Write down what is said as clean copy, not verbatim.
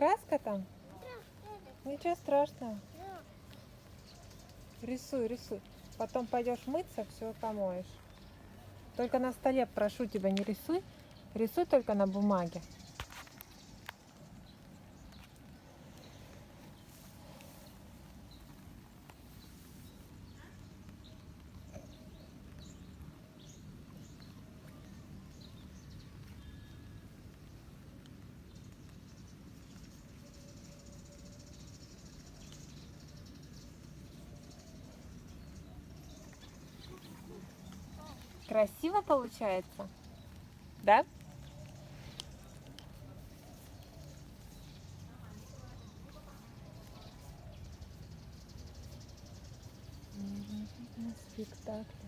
краска там? Ничего страшного. Рисуй, рисуй. Потом пойдешь мыться, все помоешь. Только на столе, прошу тебя, не рисуй. Рисуй только на бумаге. Красиво получается? Да? Спектакль.